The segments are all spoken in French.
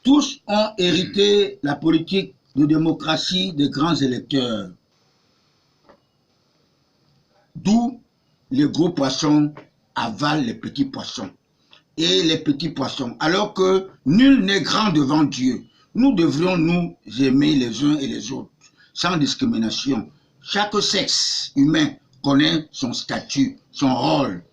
Tous ont hérité la politique de démocratie des grands électeurs, d'où les gros poissons avalent les petits poissons. Et les petits poissons, alors que nul n'est grand devant Dieu. Nous devrions nous aimer les uns et les autres, sans discrimination. Chaque sexe humain connaît son statut, son rôle.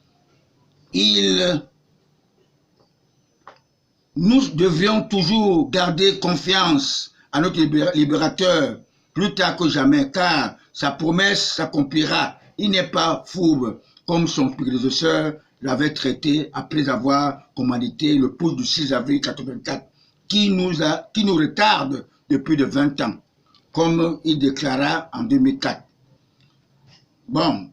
Nous devrions toujours garder confiance à notre libérateur, plus tard que jamais, car sa promesse s'accomplira. Il n'est pas fourbe, comme son prédécesseur l'avait traité après avoir commandité le putsch du 6 avril 1984, qui nous retarde depuis de 20 ans, comme il déclara en 2004. Bon,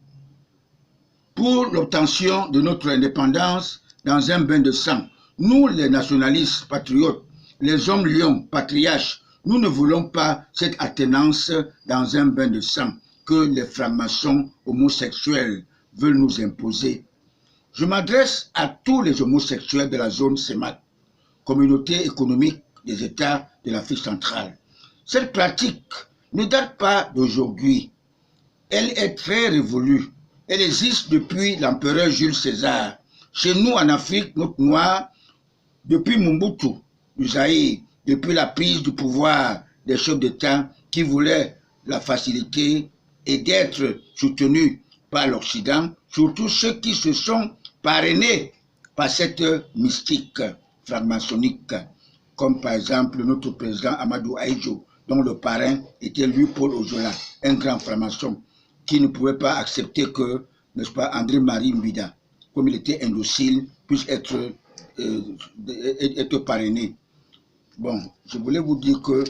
pour l'obtention de notre indépendance dans un bain de sang, nous les nationalistes patriotes, les hommes lions, patriarches, nous ne voulons pas cette attenance dans un bain de sang que les francs-maçons homosexuels veulent nous imposer. Je m'adresse à tous les homosexuels de la zone CEMAC, Communauté économique des États de l'Afrique centrale. Cette pratique ne date pas d'aujourd'hui. Elle est très révolue. Elle existe depuis l'empereur Jules César. Chez nous en Afrique, notre noir, depuis Mobutu, du Zaïre, depuis la prise du pouvoir des chefs d'État qui voulaient la facilité et d'être soutenus par l'Occident, surtout ceux qui se sont parrainés par cette mystique franc-maçonnique, comme par exemple notre président Amadou Ahidjo, dont le parrain était lui Paul Ojola, un grand franc-maçon, qui ne pouvait pas accepter que, n'est-ce pas, André-Marie Mbida, comme il était indocile, puisse être parrainé. Bon, je voulais vous dire que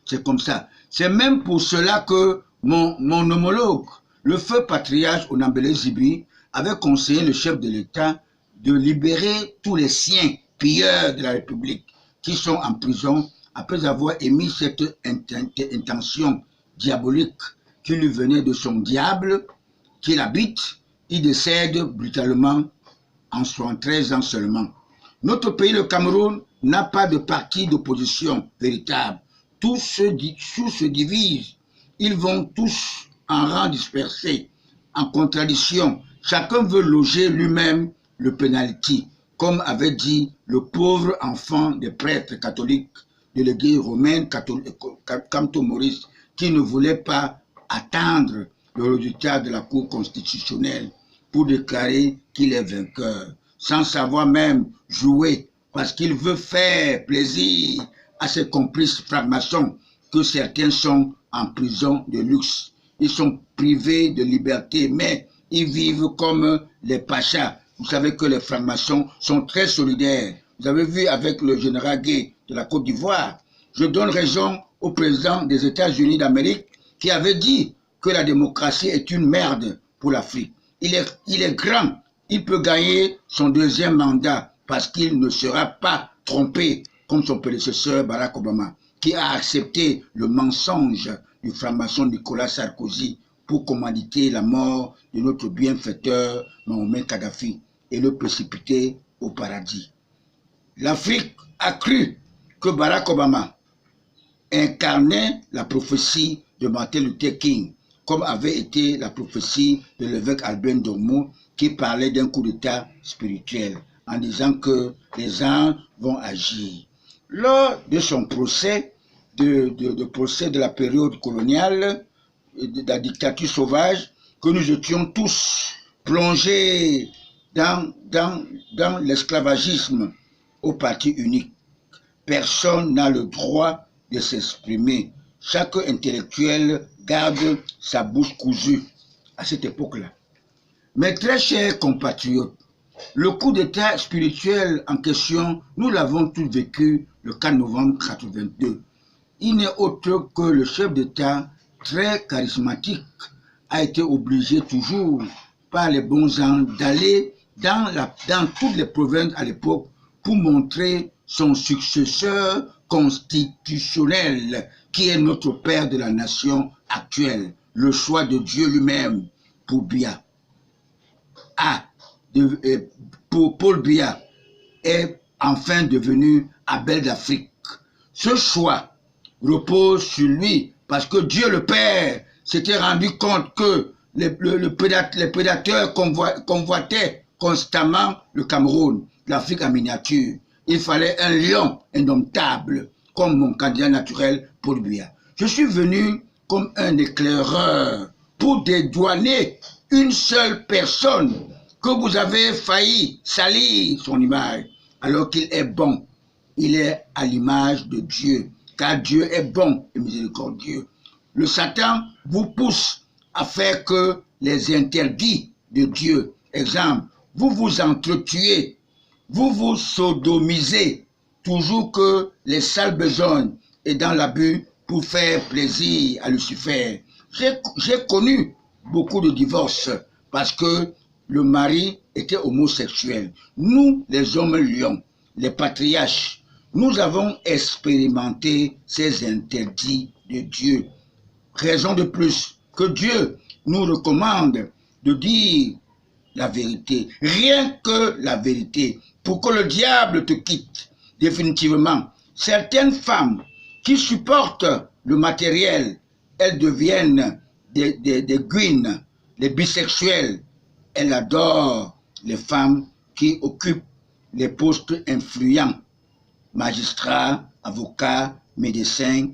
c'est comme ça. C'est même pour cela que mon homologue, le feu patriarche Onambele Zibi, avait conseillé le chef de l'État de libérer tous les siens pilleurs de la République qui sont en prison après avoir émis cette intention diabolique qui lui venait de son diable, qu'il habite. Il décède brutalement en 73 ans seulement. Notre pays, le Cameroun, n'a pas de parti d'opposition véritable. Tous se divisent. Ils vont tous en rang dispersé, en contradiction. Chacun veut loger lui-même le penalty, comme avait dit le pauvre enfant des prêtres catholiques de l'église romaine Camto Maurice, qui ne voulait pas attendre le résultat de la Cour constitutionnelle pour déclarer qu'il est vainqueur, sans savoir même jouer, parce qu'il veut faire plaisir à ses complices francs-maçons, que certains sont en prison de luxe. Ils sont privés de liberté, mais ils vivent comme les pachas. Vous savez que les francs-maçons sont très solidaires. Vous avez vu avec le général Gué de la Côte d'Ivoire. Je donne raison au président des États-Unis d'Amérique qui avait dit que la démocratie est une merde pour l'Afrique. Il est grand. Il peut gagner son deuxième mandat parce qu'il ne sera pas trompé comme son prédécesseur Barack Obama, qui a accepté le mensonge du franc-maçon Nicolas Sarkozy pour commanditer la mort de notre bienfaiteur Mohamed Kadhafi et le précipiter au paradis. L'Afrique a cru que Barack Obama incarnait la prophétie de Martin Luther King, comme avait été la prophétie de l'évêque Albin Dormo, qui parlait d'un coup d'État spirituel, en disant que les anges vont agir. Lors de son procès, procès de la période coloniale, de la dictature sauvage, que nous étions tous plongés dans l'esclavagisme au parti unique. Personne n'a le droit de s'exprimer. Chaque intellectuel garde sa bouche cousue à cette époque-là. Mes très chers compatriotes, le coup d'État spirituel en question, nous l'avons tous vécu le 4 novembre 1982. Il n'est autre que le chef d'État, très charismatique, a été obligé toujours par les bons gens d'aller dans toutes les provinces à l'époque pour montrer son successeur constitutionnel, qui est notre père de la nation actuelle, le choix de Dieu lui-même pour Biya. Pour Paul Biya est enfin devenu Abel d'Afrique. Ce choix repose sur lui parce que Dieu le Père s'était rendu compte que les prédateurs convoitaient constamment le Cameroun, l'Afrique en miniature. Il fallait un lion indomptable comme mon candidat naturel Paul Biya. Je suis venu comme un éclaireur pour dédouaner une seule personne que vous avez failli salir son image, alors qu'il est bon. Il est à l'image de Dieu, car Dieu est bon et miséricordieux. Le Satan vous pousse à faire que les interdits de Dieu. Exemple, vous vous entretuez, vous vous sodomisez, toujours que les sales besognes et dans l'abus pour faire plaisir à Lucifer. J'ai connu beaucoup de divorces parce que le mari était homosexuel. Nous, les hommes lions, les patriarches, nous avons expérimenté ces interdits de Dieu. Raison de plus que Dieu nous recommande de dire la vérité, rien que la vérité, pour que le diable te quitte définitivement. Certaines femmes qui supportent le matériel, elles deviennent des guines, les bisexuels. Elles adorent les femmes qui occupent les postes influents, magistrats, avocats, médecins,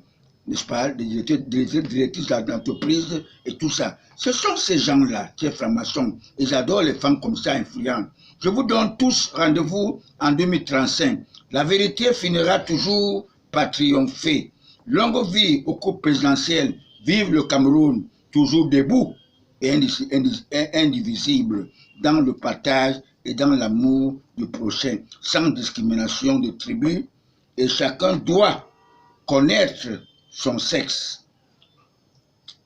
n'est-ce pas, des directrices d'entreprise et tout ça. Ce sont ces gens-là, ces francs-maçons. Ils adorent les femmes comme ça, influentes. Je vous donne tous rendez-vous en 2035. La vérité finira toujours par triompher. Longue vie au couple présidentiel. Vive le Cameroun, toujours debout et indivisible dans le partage et dans l'amour du prochain, sans discrimination de tribu. Et chacun doit connaître son sexe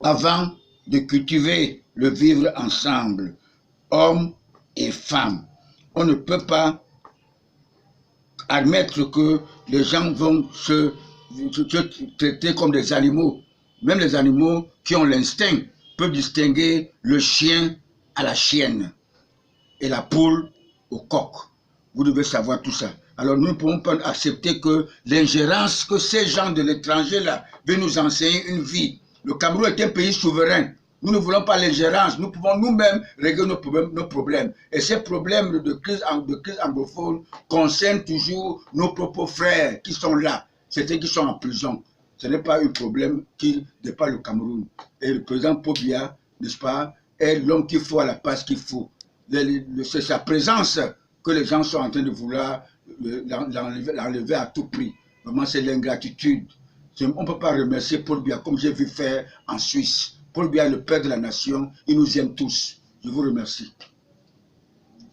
avant de cultiver le vivre ensemble, hommes et femmes. On ne peut pas admettre que les gens vont se traiter comme des animaux. Même les animaux qui ont l'instinct peuvent distinguer le chien à la chienne et la poule au coq. Vous devez savoir tout ça. Alors nous ne pouvons pas accepter que l'ingérence que ces gens de l'étranger là veulent nous enseigner une vie. Le Cameroun est un pays souverain. Nous ne voulons pas l'ingérence. Nous pouvons nous-mêmes régler nos problèmes. Et ces problèmes de crise anglophone concernent toujours nos propres frères qui sont là. C'est eux qui sont en prison. Ce n'est pas un problème qui dépasse le Cameroun. Et le président Paul Biya, n'est-ce pas, est l'homme qu'il faut à la place qu'il faut. C'est sa présence que les gens sont en train de vouloir l'enlever à tout prix. Vraiment, c'est l'ingratitude. On ne peut pas remercier Paul Biya comme j'ai vu faire en Suisse. Paul Biya est le père de la nation. Il nous aime tous. Je vous remercie.